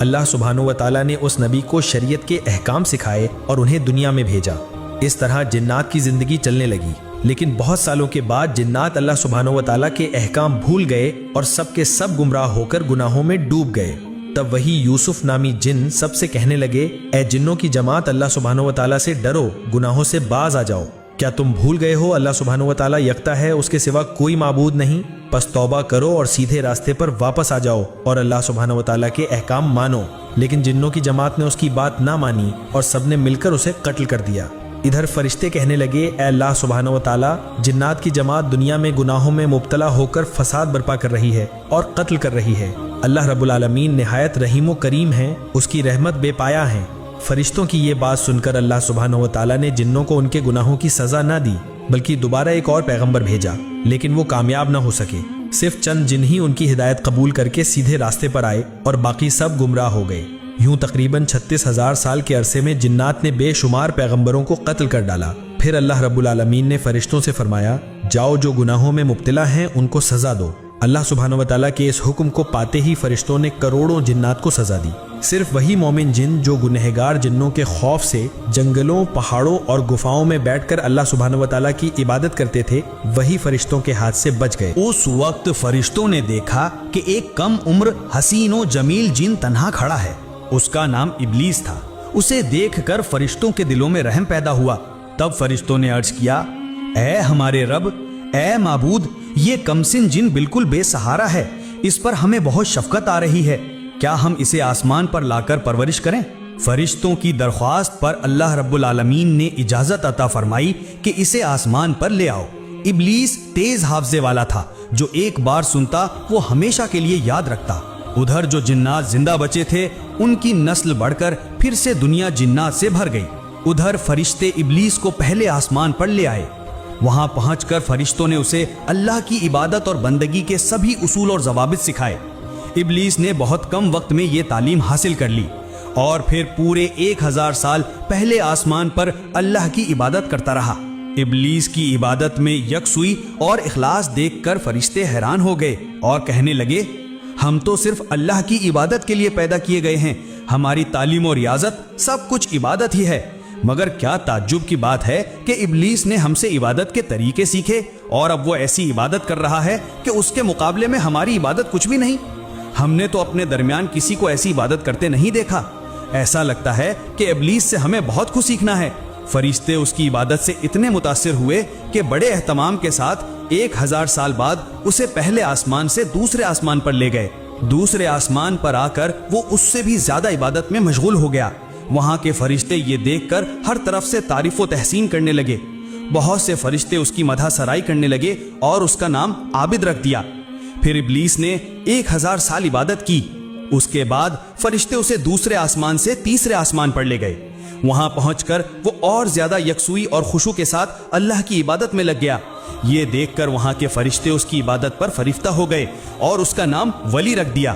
اللہ سبحانہ و تعالیٰ نے اس نبی کو شریعت کے احکام سکھائے اور انہیں دنیا میں بھیجا۔ اس طرح جنات کی زندگی چلنے لگی، لیکن بہت سالوں کے بعد جنات اللہ سبحانہ و تعالیٰ کے احکام بھول گئے اور سب کے سب گمراہ ہو کر گناہوں میں ڈوب گئے۔ تب وہی یوسف نامی جن سب سے کہنے لگے، اے جنوں کی جماعت، اللہ سبحانہ و تعالیٰ سے ڈرو، گناہوں سے باز آ جاؤ۔ کیا تم بھول گئے ہو اللہ سبحانہ و تعالیٰ یکتا ہے، اس کے سوا کوئی معبود نہیں؟ پس توبہ کرو اور سیدھے راستے پر واپس آ جاؤ اور اللہ سبحانہ و تعالیٰ کے احکام مانو۔ لیکن جنوں کی جماعت نے اس کی بات نہ مانی اور سب نے مل کر اسے قتل کر دیا۔ ادھر فرشتے کہنے لگے، اے اللہ سبحانہ و تعالیٰ، جنات کی جماعت دنیا میں گناہوں میں مبتلا ہو کر فساد برپا کر رہی ہے اور قتل کر رہی ہے۔ اللہ رب العالمین نہایت رحیم و کریم ہیں، اس کی رحمت بے پایا ہے۔ فرشتوں کی یہ بات سن کر اللہ سبحانہ و تعالیٰ نے جنوں کو ان کے گناہوں کی سزا نہ دی، بلکہ دوبارہ ایک اور پیغمبر بھیجا، لیکن وہ کامیاب نہ ہو سکے۔ صرف چند جن ہی ان کی ہدایت قبول کر کے سیدھے راستے پر آئے اور باقی سب گمراہ ہو گئے۔ یوں تقریباً 36,000 سال کے عرصے میں جنات نے بے شمار پیغمبروں کو قتل کر ڈالا۔ پھر اللہ رب العالمین نے فرشتوں سے فرمایا، جاؤ جو گناہوں میں مبتلا ہیں ان کو سزا دو۔ اللہ سبحانہ و تعالیٰ کے اس حکم کو پاتے ہی فرشتوں نے کروڑوں جنات کو سزا دی۔ صرف وہی مومن جن جو گنہگار جنوں کے خوف سے جنگلوں، پہاڑوں اور گفاؤں میں بیٹھ کر اللہ سبحانہ و تعالیٰ کی عبادت کرتے تھے، وہی فرشتوں کے ہاتھ سے بچ گئے۔ اس وقت فرشتوں نے دیکھا کہ ایک کم عمر حسین و جمیل جن تنہا کھڑا ہے، اس کا نام ابلیس تھا۔ اسے دیکھ کر فرشتوں کے دلوں میں رحم پیدا ہوا۔ تب فرشتوں نے عرض کیا، اے ہمارے رب، اے معبود، یہ کمسن جن بالکل بے سہارا ہے، اس پر ہمیں بہت شفقت آ رہی ہے، کیا ہم اسے آسمان پر لا کر پرورش کریں؟ فرشتوں کی درخواست پر اللہ رب العالمین نے اجازت عطا فرمائی کہ اسے آسمان پر لے آؤ۔ ابلیس تیز حافظے والا تھا، جو ایک بار سنتا وہ ہمیشہ کے لیے یاد رکھتا۔ ادھر جو جنات زندہ بچے تھے، ان کی نسل بڑھ کر پھر سے دنیا جنات سے بھر گئی۔ ادھر فرشتے ابلیس کو پہلے آسمان پر لے آئے۔ وہاں پہنچ کر فرشتوں نے اسے اللہ کی عبادت اور بندگی کے سبھی اصول اور ضوابط سکھائے۔ ابلیس نے بہت کم وقت میں یہ تعلیم حاصل کر لی اور پھر پورے 1000 سال پہلے آسمان پر اللہ کی عبادت کرتا رہا۔ ابلیس کی عبادت میں یکسوئی اور اخلاص دیکھ کر فرشتے حیران ہو گئے اور کہنے لگے، ہم تو صرف اللہ کی عبادت کے لیے پیدا کیے گئے ہیں، ہماری تعلیم و ریاضت سب کچھ عبادت ہی ہے۔ مگر کیا تعجب کی بات ہے کہ ابلیس نے ہم سے عبادت کے طریقے سیکھے اور اب وہ ایسی عبادت کر رہا ہے کہ اس کے مقابلے میں ہماری عبادت کچھ بھی نہیں۔ ہم نے تو اپنے درمیان کسی کو ایسی عبادت کرتے نہیں دیکھا۔ ایسا لگتا ہے کہ ابلیس سے ہمیں بہت کچھ سیکھنا ہے۔ فرشتے اس کی عبادت سے اتنے متاثر ہوئے کہ بڑے اہتمام کے ساتھ 1000 سال بعد اسے پہلے آسمان سے دوسرے آسمان پر لے گئے۔ دوسرے آسمان پر آ کر وہ اس سے بھی زیادہ عبادت میں مشغول ہو گیا۔ وہاں کے فرشتے یہ دیکھ کر ہر طرف سے تعریف و تحسین کرنے لگے۔ بہت سے فرشتے اس کی مدح سرائی کرنے لگے اور اس کا نام عابد رکھ دیا۔ پھر ابلیس نے 1000 سال عبادت کی۔ اس کے بعد فرشتے اسے دوسرے آسمان سے تیسرے آسمان پر لے گئے۔ وہاں پہنچ کر وہ اور زیادہ یکسوئی اور خشوع کے ساتھ اللہ کی عبادت میں لگ گیا۔ یہ دیکھ کر وہاں کے فرشتے اس کی عبادت پر فریفتہ ہو گئے اور اس کا نام ولی رکھ دیا۔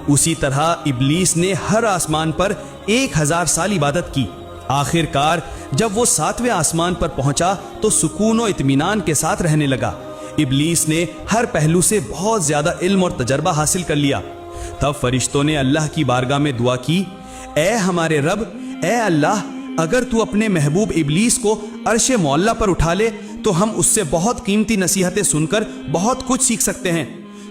اسی طرح ابلیس نے ہر آسمان پر 1000 سال عبادت کی۔ آخر کار جب وہ 7ویں آسمان پر پہنچا تو سکون و اطمینان کے ساتھ رہنے لگا۔ ابلیس نے ہر پہلو سے بہت زیادہ علم اور تجربہ حاصل کر لیا۔ تب فرشتوں نے اللہ کی بارگاہ میں دعا کی، اے ہمارے رب، اے اللہ، اگر تو اپنے محبوب ابلیس کو عرش معلی پر اٹھا لے تو ہم اس سے بہت قیمتی نصیحتیں سن کر بہت کچھ سیکھ سکتے ہیں،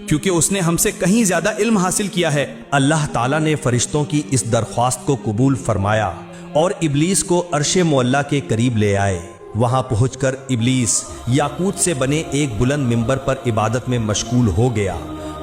کیونکہ اس نے ہم سے کہیں زیادہ علم حاصل کیا ہے۔ اللہ تعالیٰ نے فرشتوں کی اس درخواست کو قبول فرمایا اور ابلیس کو عرش معلی کے قریب لے آئے۔ وہاں پہنچ کر ابلیس یاقوت سے بنے ایک بلند منبر پر عبادت میں مشغول ہو گیا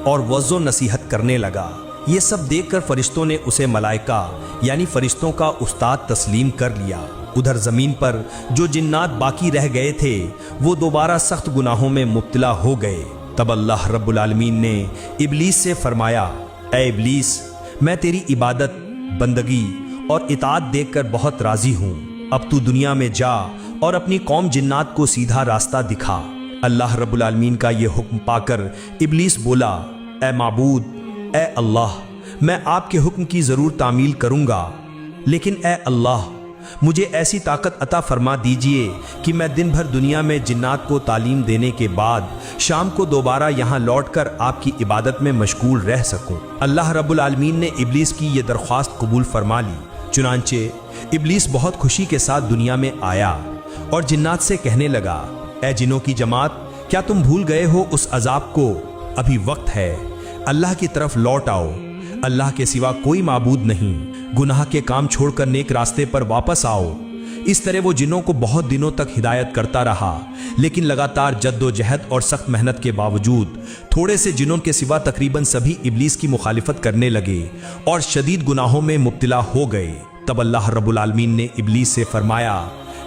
اور وعظ و نصیحت کرنے لگا۔ یہ سب دیکھ کر فرشتوں نے اسے ملائکہ یعنی فرشتوں کا استاد تسلیم کر لیا۔ ادھر زمین پر جو جنات باقی رہ گئے تھے وہ دوبارہ سخت گناہوں میں مبتلا ہو گئے۔ تب اللہ رب العالمین نے ابلیس سے فرمایا، اے ابلیس، میں تیری عبادت، بندگی اور اطاعت دیکھ کر بہت راضی ہوں۔ اب تو دنیا میں جا اور اپنی قوم جنات کو سیدھا راستہ دکھا۔ اللہ رب العالمین کا یہ حکم پا کر ابلیس بولا، اے معبود، اے اللہ، میں آپ کے حکم کی ضرور تعمیل کروں گا، لیکن اے اللہ، مجھے ایسی طاقت عطا فرما دیجئے کہ میں دن بھر دنیا میں جنات کو تعلیم دینے کے بعد شام کو دوبارہ یہاں لوٹ کر آپ کی عبادت میں مشغول رہ سکوں۔ اللہ رب العالمین نے ابلیس کی یہ درخواست قبول فرما لی۔ چنانچہ ابلیس بہت خوشی کے ساتھ دنیا میں آیا اور جنات سے کہنے لگا، اے جنوں کی جماعت، کیا تم بھول گئے ہو اس عذاب کو؟ ابھی وقت ہے، اللہ کی طرف لوٹ آؤ۔ اللہ کے سوا کوئی معبود نہیں، گناہ کے کام چھوڑ کر نیک راستے پر واپس آؤ۔ اس طرح وہ جنوں کو بہت دنوں تک ہدایت کرتا رہا، لیکن لگاتار جد و جہد اور سخت محنت کے باوجود تھوڑے سے جنوں کے سوا تقریباً سبھی ابلیس کی مخالفت کرنے لگے اور شدید گناہوں میں مبتلا ہو گئے۔ تب اللہ رب العالمین نے ابلیس سے فرمایا،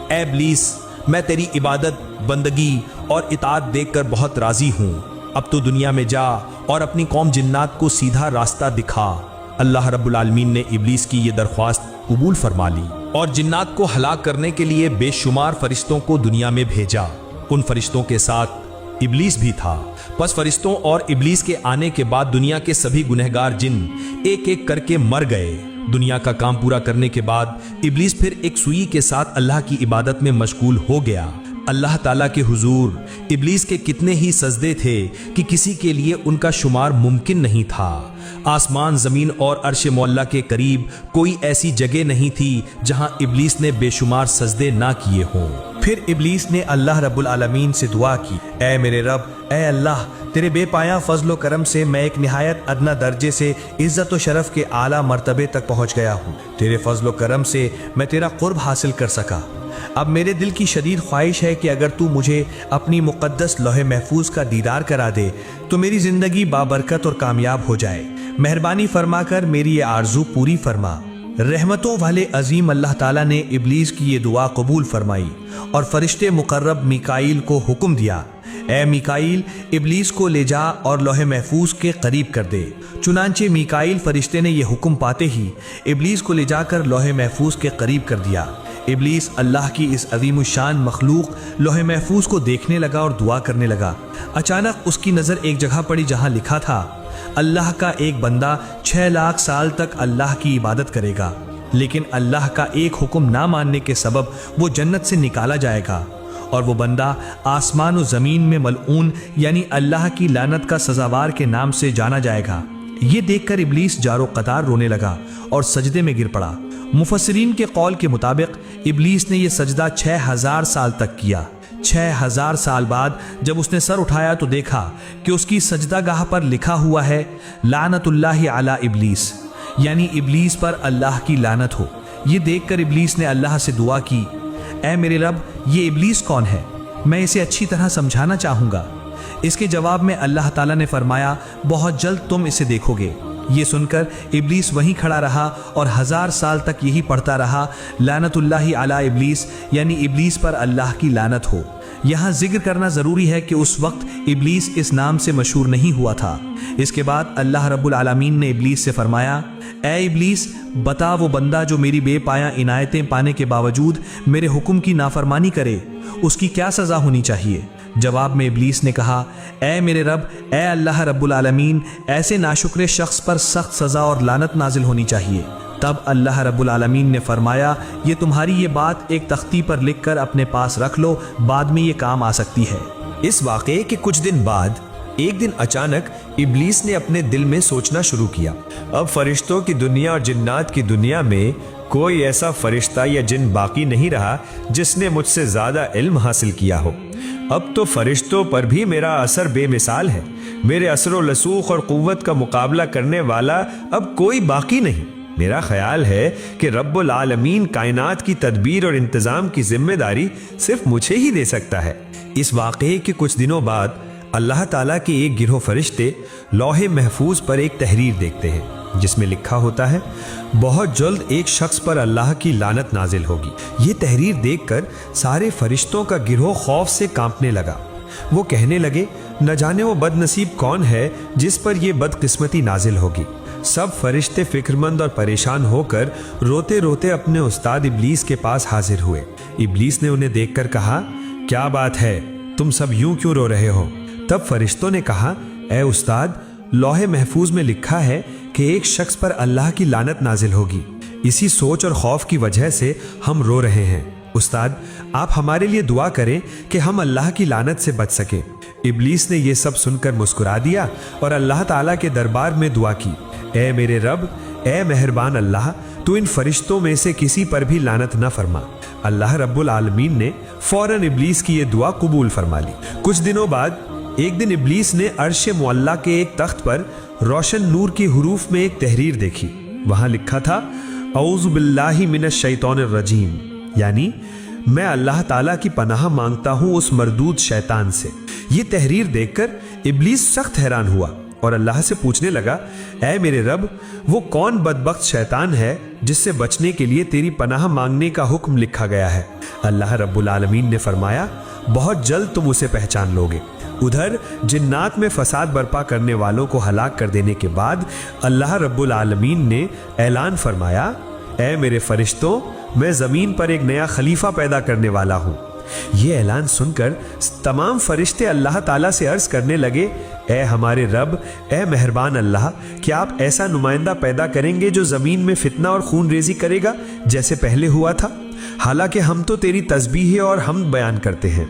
اے ابلیس، میں تیری عبادت، بندگی اور اطاعت دیکھ کر بہت راضی ہوں۔ اب تو دنیا میں جا اور اپنی قوم جنات کو سیدھا راستہ دکھا۔ اللہ رب العالمین نے ابلیس کی یہ درخواست قبول فرما لی اور جنات کو ہلاک کرنے کے لیے بے شمار فرشتوں کو دنیا میں بھیجا۔ ان فرشتوں کے ساتھ ابلیس بھی تھا۔ پس فرشتوں اور ابلیس کے آنے کے بعد دنیا کے سبھی گنہگار جن ایک ایک کر کے مر گئے۔ دنیا کا کام پورا کرنے کے بعد ابلیس پھر ایک سوئی کے ساتھ اللہ کی عبادت میں مشغول ہو گیا۔ اللہ تعالیٰ کے حضور ابلیس کے کتنے ہی سجدے تھے کہ کسی کے لیے ان کا شمار ممکن نہیں تھا۔ آسمان، زمین اور عرش معلیٰ کے قریب کوئی ایسی جگہ نہیں تھی جہاں ابلیس نے بے شمار سجدے نہ کیے ہوں۔ پھر ابلیس نے اللہ رب العالمین سے دعا کی، اے میرے رب، اے اللہ، تیرے بے پایاں فضل و کرم سے میں ایک نہایت ادنا درجے سے عزت و شرف کے اعلیٰ مرتبے تک پہنچ گیا ہوں۔ تیرے فضل و کرم سے میں تیرا قرب حاصل کر سکا۔ اب میرے دل کی شدید خواہش ہے کہ اگر تو مجھے اپنی مقدس لوح محفوظ کا دیدار کرا دے تو میری زندگی بابرکت اور کامیاب ہو جائے۔ مہربانی فرما کر میری یہ آرزو پوری فرما۔ رحمتوں والے عظیم اللہ تعالیٰ نے ابلیس کی یہ دعا قبول فرمائی اور فرشتے مقرب میکائیل کو حکم دیا، اے میکائیل، ابلیس کو لے جا اور لوح محفوظ کے قریب کر دے۔ چنانچہ میکائیل فرشتے نے یہ حکم پاتے ہی ابلیس کو لے جا کر لوح محفوظ کے قریب کر دیا۔ ابلیس اللہ کی اس عظیم الشان مخلوق لوح محفوظ کو دیکھنے لگا اور دعا کرنے لگا۔ اچانک اس کی نظر ایک جگہ پڑی جہاں لکھا تھا، اللہ کا ایک بندہ 6 لاکھ سال تک اللہ کی عبادت کرے گا، لیکن اللہ کا ایک حکم نہ ماننے کے سبب وہ جنت سے نکالا جائے گا، اور وہ بندہ آسمان و زمین میں ملعون یعنی اللہ کی لعنت کا سزاوار کے نام سے جانا جائے گا۔ یہ دیکھ کر ابلیس جار و قطار رونے لگا اور سجدے میں گر پڑا۔ مفسرین کے قول کے مطابق ابلیس نے یہ سجدہ 6000 سال تک کیا۔ 6000 سال بعد جب اس نے سر اٹھایا تو دیکھا کہ اس کی سجدہ گاہ پر لکھا ہوا ہے، لعنت اللہ علی ابلیس، یعنی ابلیس پر اللہ کی لعنت ہو۔ یہ دیکھ کر ابلیس نے اللہ سے دعا کی، اے میرے رب، یہ ابلیس کون ہے؟ میں اسے اچھی طرح سمجھانا چاہوں گا۔ اس کے جواب میں اللہ تعالیٰ نے فرمایا، بہت جلد تم اسے دیکھو گے۔ یہ سن کر ابلیس وہیں کھڑا رہا اور 1000 سال تک یہی پڑھتا رہا، لعنت اللہ علی ابلیس، یعنی ابلیس پر اللہ کی لعنت ہو۔ یہاں ذکر کرنا ضروری ہے کہ اس وقت ابلیس اس نام سے مشہور نہیں ہوا تھا۔ اس کے بعد اللہ رب العالمین نے ابلیس سے فرمایا، اے ابلیس، بتا وہ بندہ جو میری بے پایاں عنایتیں پانے کے باوجود میرے حکم کی نافرمانی کرے، اس کی کیا سزا ہونی چاہیے؟ جواب میں ابلیس نے کہا، اے میرے رب، اے اللہ رب العالمین، ایسے ناشکر شخص پر سخت سزا اور لعنت نازل ہونی چاہیے۔ تب اللہ رب العالمین نے فرمایا، یہ تمہاری یہ بات ایک تختی پر لکھ کر اپنے پاس رکھ لو، بعد میں یہ کام آ سکتی ہے۔ اس واقعے کے کچھ دن بعد ایک دن اچانک ابلیس نے اپنے دل میں سوچنا شروع کیا، اب فرشتوں کی دنیا اور جنات کی دنیا میں کوئی ایسا فرشتہ یا جن باقی نہیں رہا جس نے مجھ سے زیادہ علم حاصل کیا ہو۔ اب تو فرشتوں پر بھی میرا اثر بے مثال ہے، میرے اثر و رسوخ اور قوت کا مقابلہ کرنے والا اب کوئی باقی نہیں۔ میرا خیال ہے کہ رب العالمین کائنات کی تدبیر اور انتظام کی ذمہ داری صرف مجھے ہی دے سکتا ہے۔ اس واقعے کے کچھ دنوں بعد اللہ تعالیٰ کے ایک گروہ فرشتے لوح محفوظ پر ایک تحریر دیکھتے ہیں جس میں لکھا ہوتا ہے، بہت جلد ایک شخص پر اللہ کی لعنت نازل ہوگی۔ یہ تحریر دیکھ کر سارے فرشتوں کا گروہ خوف سے کانپنے لگا۔ وہ کہنے لگے، نہ جانے وہ بد نصیب کون ہے جس پر یہ بد قسمتی نازل ہوگی۔ سب فرشتے فکرمند اور پریشان ہو کر روتے روتے اپنے استاد ابلیس کے پاس حاضر ہوئے۔ ابلیس نے انہیں دیکھ کر کہا، کیا بات ہے، تم سب یوں کیوں رو رہے ہو؟ تب فرشتوں نے کہا، اے استاد، لوح محفوظ میں لکھا ہے کہ ایک شخص پر اللہ کی لعنت نازل ہوگی۔ اسی سوچ اور خوف کی وجہ سے ہم رو رہے ہیں۔ استاد، آپ ہمارے لیے دعا کریں کہ ہم اللہ کی لعنت سے بچ سکیں۔ ابلیس نے یہ سب سن کر مسکرا دیا اور اللہ تعالیٰ کے دربار میں دعا کی، اے میرے رب، اے مہربان اللہ، تو ان فرشتوں میں سے کسی پر بھی لعنت نہ فرما۔ اللہ رب العالمین نے فوراً ابلیس کی یہ دعا قبول فرما لی۔ کچھ دنوں بعد ایک دن ابلیس نے عرش معلیٰ کے ایک تخت پر روشن نور کے حروف میں ایک تحریر دیکھی۔ وہاں لکھا تھا، اعوذ باللہ من الشیطان الرجیم، یعنی میں اللہ تعالیٰ کی پناہ مانگتا ہوں اس مردود شیطان سے۔ یہ تحریر دیکھ کر ابلیس سخت حیران ہوا اور اللہ سے پوچھنے لگا، اے میرے رب، وہ کون بدبخت شیطان ہے جس سے بچنے کے لیے تیری پناہ مانگنے کا حکم لکھا گیا ہے؟ اللہ رب العالمین نے فرمایا، بہت جلد تم اسے پہچان لوگے۔ ادھر جنات میں فساد برپا کرنے والوں کو ہلاک کر دینے کے بعد اللہ رب العالمین نے اعلان فرمایا، اے میرے فرشتوں، میں زمین پر ایک نیا خلیفہ پیدا کرنے والا ہوں۔ یہ اعلان سن کر تمام فرشتے اللہ تعالیٰ سے عرض کرنے لگے، اے ہمارے رب، اے مہربان اللہ، کیا آپ ایسا نمائندہ پیدا کریں گے جو زمین میں فتنہ اور خون ریزی کرے گا جیسے پہلے ہوا تھا؟ حالانکہ ہم تو تیری تسبیح اور حمد بیان کرتے ہیں۔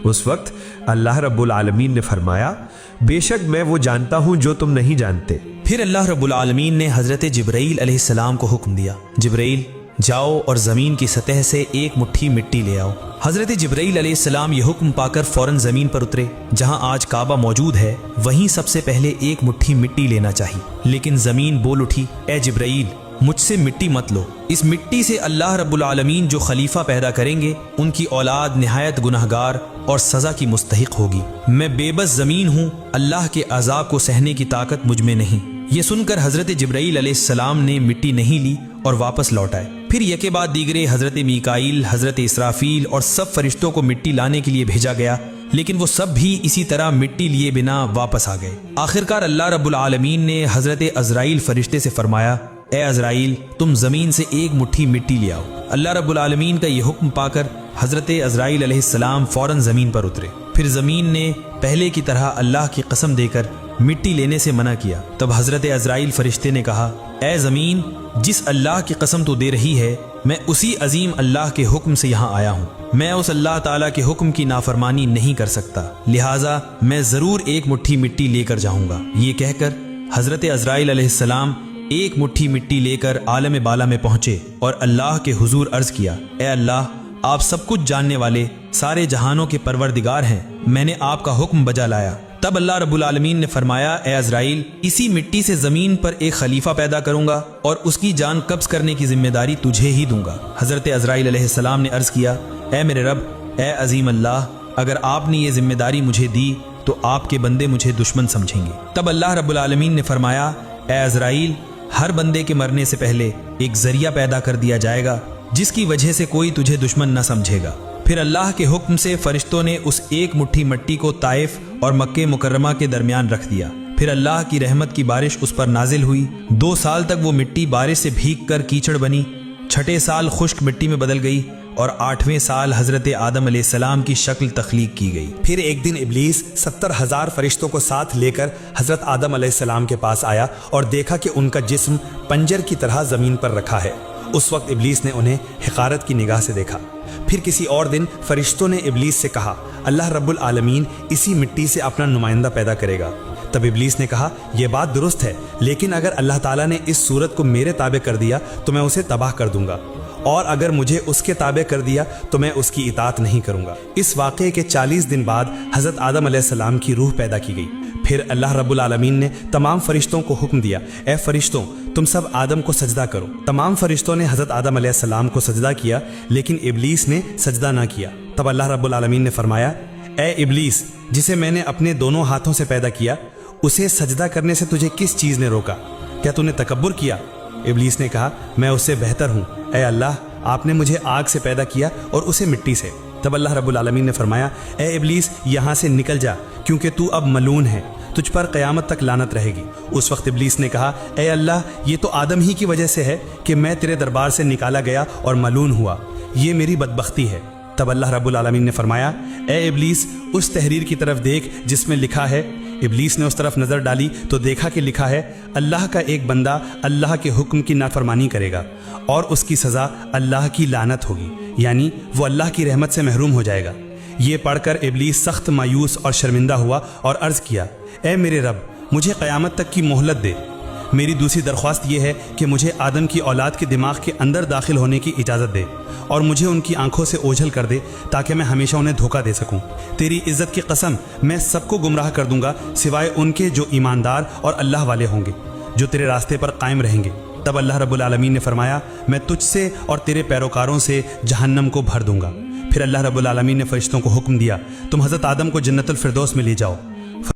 اس وقت اللہ رب العالمین نے فرمایا، بے شک میں وہ جانتا ہوں جو تم نہیں جانتے۔ پھر اللہ رب العالمین نے حضرت جبرائیل علیہ السلام کو حکم دیا، جبرائیل جاؤ اور زمین کی سطح سے ایک مٹھی مٹی لے آؤ۔ حضرت جبرائیل علیہ السلام یہ حکم پا کر فوراً زمین پر اترے۔ جہاں آج کعبہ موجود ہے وہیں سب سے پہلے ایک مٹھی مٹی لینا چاہیے، لیکن زمین بول اٹھی، اے جبرائیل، مجھ سے مٹی مت لو، اس مٹی سے اللہ رب العالمین جو خلیفہ پیدا کریں گے ان کی اولاد نہایت گناہگار اور سزا کی مستحق ہوگی۔ میں بے بس زمین ہوں، اللہ کے عذاب کو سہنے کی طاقت مجھ میں نہیں۔ یہ سن کر حضرت جبرائیل علیہ السلام نے مٹی نہیں لی اور واپس لوٹ آئے۔ پھر یکے بعد دیگرے حضرت میکائیل، حضرت اسرافیل اور سب فرشتوں کو مٹی لانے کے لیے بھیجا گیا، لیکن وہ سب بھی اسی طرح مٹی لیے بنا واپس آ گئے۔ آخرکار اللہ رب العالمین نے حضرت عزرائیل فرشتے سے فرمایا، اے عزرائیل، تم زمین سے ایک مٹھی مٹی لے آؤ۔ اللہ رب العالمین کا یہ حکم پا کر حضرت عزرائیل علیہ السلام فوراً زمین پر اترے۔ پھر زمین نے پہلے کی طرح اللہ کی قسم دے کر مٹی لینے سے منع کیا۔ تب حضرت عزرائیل فرشتے نے کہا، اے زمین، جس اللہ کی قسم تو دے رہی ہے، میں اسی عظیم اللہ کے حکم سے یہاں آیا ہوں۔ میں اس اللہ تعالیٰ کے حکم کی نافرمانی نہیں کر سکتا، لہٰذا میں ضرور ایک مٹھی مٹی لے کر جاؤں گا۔ یہ کہہ کر حضرت عزرائیل علیہ السلام ایک مٹھی مٹی لے کر عالم بالا میں پہنچے اور اللہ کے حضور عرض کیا، اے اللہ، آپ سب کچھ جاننے والے، سارے جہانوں کے پروردگار ہیں، میں نے آپ کا حکم بجا لایا۔ تب اللہ رب العالمین نے فرمایا، اے عزرائیل، اسی مٹی سے زمین پر ایک خلیفہ پیدا کروں گا اور اس کی جان قبض کرنے کی ذمہ داری تجھے ہی دوں گا۔ حضرت عزرائیل علیہ السلام نے عرض کیا، اے میرے رب، اے عظیم اللہ، اگر آپ نے یہ ذمہ داری مجھے دی تو آپ کے بندے مجھے دشمن سمجھیں گے۔ تب اللہ رب العالمین نے فرمایا، اے عزرائیل، ہر بندے کے مرنے سے پہلے ایک ذریعہ پیدا کر دیا جائے گا جس کی وجہ سے کوئی تجھے دشمن نہ سمجھے گا۔ پھر اللہ کے حکم سے فرشتوں نے اس ایک مٹھی مٹی کو طائف اور مکہ مکرمہ کے درمیان رکھ دیا۔ پھر اللہ کی رحمت کی بارش اس پر نازل ہوئی۔ 2 سال تک وہ مٹی بارش سے بھیگ کر کیچڑ بنی، 6 سال خشک مٹی میں بدل گئی اور 8ویں سال حضرت آدم علیہ السلام کی شکل تخلیق کی گئی۔ پھر ایک دن ابلیس 70,000 فرشتوں کو ساتھ لے کر حضرت آدم علیہ السلام کے پاس آیا اور دیکھا کہ ان کا جسم پنجر کی طرح زمین پر رکھا ہے۔ اس وقت ابلیس نے انہیں حقارت کی نگاہ سے دیکھا۔ پھر کسی اور دن فرشتوں نے ابلیس سے کہا، اللہ رب العالمین اسی مٹی سے اپنا نمائندہ پیدا کرے گا۔ تب ابلیس نے کہا، یہ بات درست ہے، لیکن اگر اللہ تعالیٰ نے اس صورت کو میرے تابع کر دیا تو میں اسے تباہ کر دوں گا، اور اگر مجھے اس کے تابع کر دیا تو میں اس کی اطاعت نہیں کروں گا۔ اس واقعے کے 40 دن بعد حضرت آدم علیہ السلام کی روح پیدا کی گئی۔ پھر اللہ رب العالمین نے تمام فرشتوں کو حکم دیا، اے فرشتوں، تم سب آدم کو سجدہ کرو۔ تمام فرشتوں نے حضرت آدم علیہ السلام کو سجدہ کیا، لیکن ابلیس نے سجدہ نہ کیا۔ تب اللہ رب العالمین نے فرمایا، اے ابلیس، جسے میں نے اپنے دونوں ہاتھوں سے پیدا کیا، اسے سجدہ کرنے سے تجھے کس چیز نے روکا؟ کیا تو نے تکبر کیا؟ ابلیس نے کہا، میں اس سے بہتر ہوں، اے اللہ، آپ نے مجھے آگ سے پیدا کیا اور اسے مٹی سے۔ تب اللہ رب العالمین نے فرمایا، اے ابلیس، یہاں سے نکل جا، کیونکہ تو اب ملعون ہے، تجھ پر قیامت تک لعنت رہے گی۔ اس وقت ابلیس نے کہا، اے اللہ، یہ تو آدم ہی کی وجہ سے ہے کہ میں تیرے دربار سے نکالا گیا اور ملعون ہوا، یہ میری بدبختی ہے۔ تب اللہ رب العالمین نے فرمایا، اے ابلیس، اس تحریر کی طرف دیکھ جس میں لکھا ہے، ابلیس نے اس طرف نظر ڈالی تو دیکھا کہ لکھا ہے اللہ کا ایک بندہ اللہ کے حکم کی نافرمانی کرے گا اور اس کی سزا اللہ کی لعنت ہوگی، یعنی وہ اللہ کی رحمت سے محروم ہو جائے گا۔ یہ پڑھ کر ابلیس سخت مایوس اور شرمندہ ہوا اور عرض کیا، اے میرے رب، مجھے قیامت تک کی مہلت دے۔ میری دوسری درخواست یہ ہے کہ مجھے آدم کی اولاد کے دماغ کے اندر داخل ہونے کی اجازت دے اور مجھے ان کی آنکھوں سے اوجھل کر دے تاکہ میں ہمیشہ انہیں دھوکہ دے سکوں۔ تیری عزت کی قسم، میں سب کو گمراہ کر دوں گا سوائے ان کے جو ایماندار اور اللہ والے ہوں گے، جو تیرے راستے پر قائم رہیں گے۔ تب اللہ رب العالمین نے فرمایا، میں تجھ سے اور تیرے پیروکاروں سے جہنم کو بھر دوں گا۔ پھر اللہ رب العالمین نے فرشتوں کو حکم دیا، تم حضرت آدم کو جنت الفردوس میں لے جاؤ۔